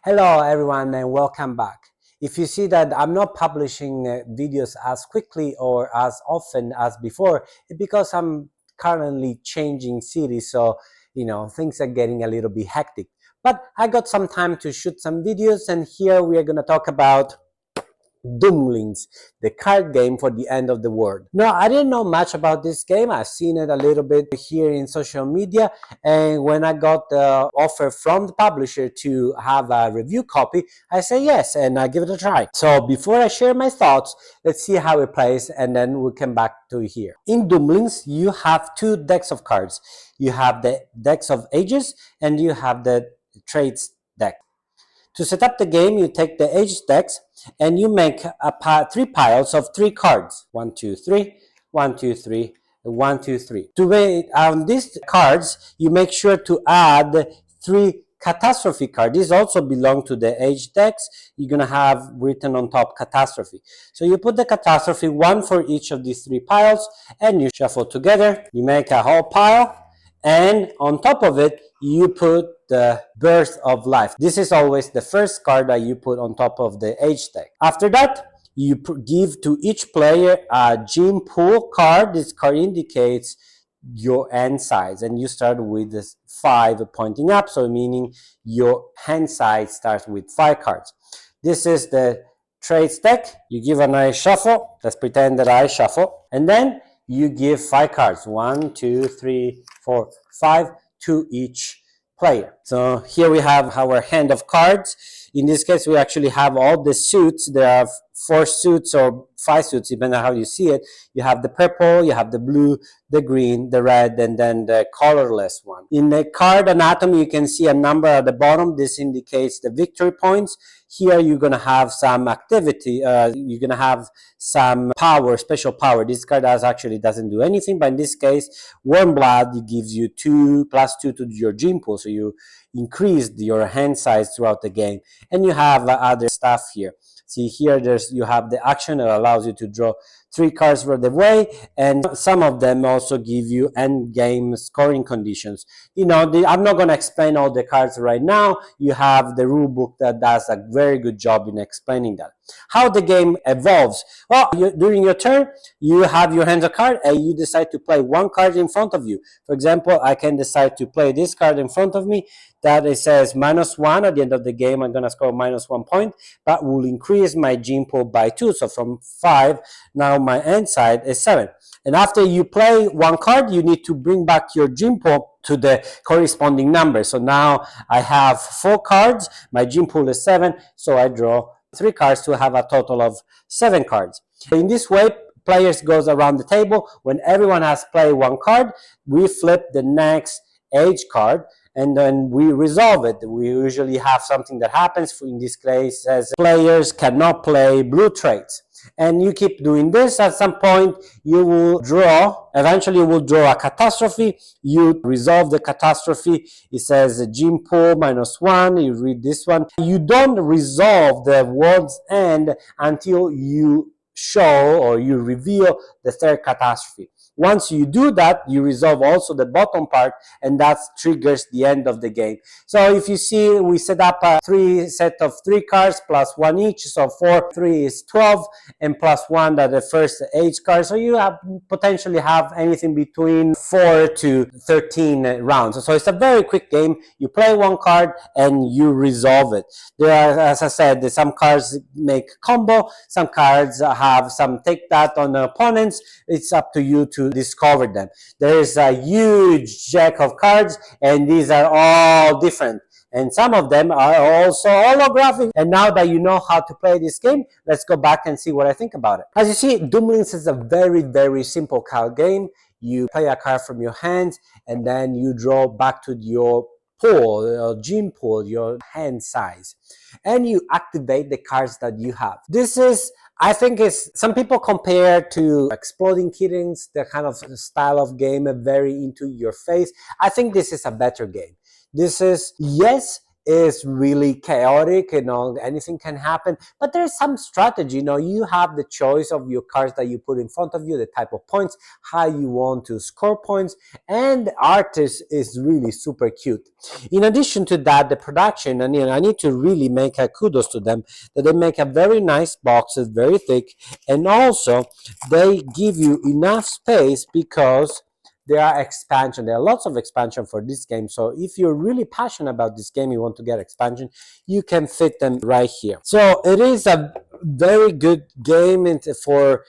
Hello everyone and welcome back. If you see that I'm not publishing videos as quickly or as often as before, it's because I'm currently changing cities, so things are getting a little bit hectic. But I got some time to shoot some videos, and here we are going to talk about Doomlings, the card game for the end of the world. Now, I didn't know much about this game. I've seen it a little bit here in social media, and when I got the offer from the publisher to have a review copy, I say yes, and I give it a try. So before I share my thoughts, let's see how it plays, and then we'll come back to here. In Doomlings, you have two decks of cards. You have the decks of ages, and you have the traits deck. To set up the game, you take the age decks and you make three piles of three cards. 1, 2, 3, 1, 2, 3, 1, 2, 3. To wait on these cards, you make sure to add three catastrophe cards. These also belong to the age decks. You're going to have written on top catastrophe. So you put the catastrophe, one for each of these three piles, and you shuffle together. You make a whole pile, and on top of it, you put the birth of life. This is always the first card that you put on top of the age deck. After that, you give to each player a gene pool card. This card indicates your hand size, and you start with this 5 pointing up, so meaning your hand size starts with 5 cards. This is the traits deck. You give a nice shuffle. Let's pretend that I shuffle, and then you give 5 cards. 1, 2, 3, 4, 5 to each player. So here we have our hand of cards. In this case, we actually have all the suits. There are 4 suits or 5 suits, depending on how you see it. You have the purple, you have the blue, the green, the red, and then the colorless one. In the card anatomy, you can see a number at the bottom. This indicates the victory points. Here you're going to have some activity. You're going to have some power, special power. This card actually doesn't do anything, but in this case, warm blood gives you 2 plus 2 to your gene pool, so you increase your hand size throughout the game. And you have other stuff here. See here, you have the action that allows you to draw 3 cards for the way, and some of them also give you end game scoring conditions. I'm not going to explain all the cards right now. You have the rule book that does a very good job in explaining that. How the game evolves. Well, during your turn, you have your hands of cards, and you decide to play one card in front of you. For example, I can decide to play this card in front of me that it says -1. At the end of the game, I'm going to score -1 point, but will increase my gene pool by 2. So from 5, now my end side is 7. And after you play one card, you need to bring back your gene pool to the corresponding number. So now I have 4 cards, my gene pool is 7, so I draw 3 cards to have a total of 7 cards. In this way, players goes around the table. When everyone has played one card, we flip the next age card, and then we resolve it. We usually have something that happens. In this case, as players cannot play blue traits. And you keep doing this. At some point, you will draw, eventually you will draw a catastrophe. You resolve the catastrophe. It says gene pool -1. You read this one. You don't resolve the world's end until you show or you reveal the third catastrophe. Once you do that, you resolve also the bottom part, and that triggers the end of the game. So if you see, we set up a set of 3 cards plus 1 each, so 4, 3 is 12, and plus 1 that the first age card. So you potentially have anything between 4 to 13 rounds. So it's a very quick game. You play one card and you resolve it. There are, as I said, some cards make combo, some cards have some take that on the opponents. It's up to you to discover them. There is a huge deck of cards, and these are all different, and some of them are also holographic. And now that you know how to play this game, let's go back and see what I think about it. As you see, Doomlings is a very, very simple card game. You play a card from your hands, and then you draw back to your pool, your gene pool, your hand size, and you activate the cards that you have. This is, I think, some people compare to Exploding Kittens, the kind of style of game, very into your face. I think this is a better game. This is, yes, is really chaotic, anything can happen, but there's some strategy. You have the choice of your cards that you put in front of you, the type of points, how you want to score points, and the artist is really super cute. In addition to that, the production, and I need to really make a kudos to them, that they make a very nice boxes, very thick, and also they give you enough space because there are expansion. There are lots of expansion for this game. So if you're really passionate about this game, you want to get expansion, you can fit them right here. So it is a very good game for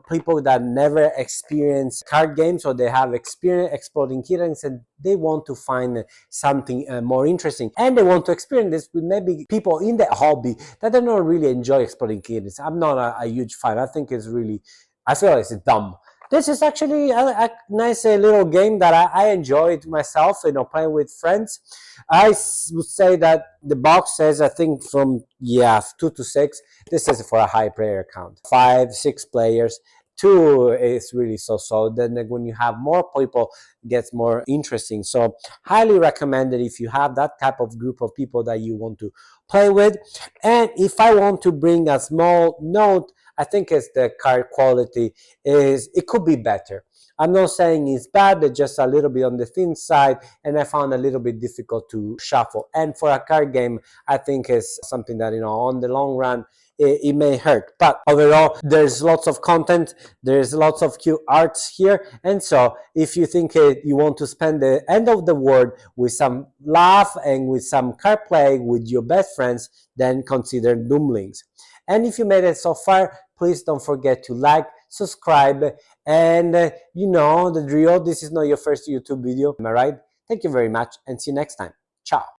people that never experience card games, or they have experience exploding kittens and they want to find something more interesting, and they want to experience this with maybe people in the hobby that do not really enjoy exploding kittens. I'm not a huge fan. I feel like it's dumb. This is actually a nice little game that I enjoyed myself, playing with friends. Would say that the box says, I think, from 2 to 6. This is for a high player count, 5, 6 players. 2 is really so. Then when you have more people, it gets more interesting. So highly recommended if you have that type of group of people that you want to play with. And if I want to bring a small note, I think it's the card quality it could be better. I'm not saying it's bad, it's just a little bit on the thin side, and I found a little bit difficult to shuffle. And for a card game, I think it's something that, on the long run, it may hurt. But overall, there's lots of content, there's lots of cute arts here. And so if you think you want to spend the end of the world with some laugh and with some card play with your best friends, then consider Doomlings. And if you made it so far, please don't forget to like, subscribe, and you know the drill. This is not your first YouTube video, am I right? Thank you very much, and see you next time. Ciao.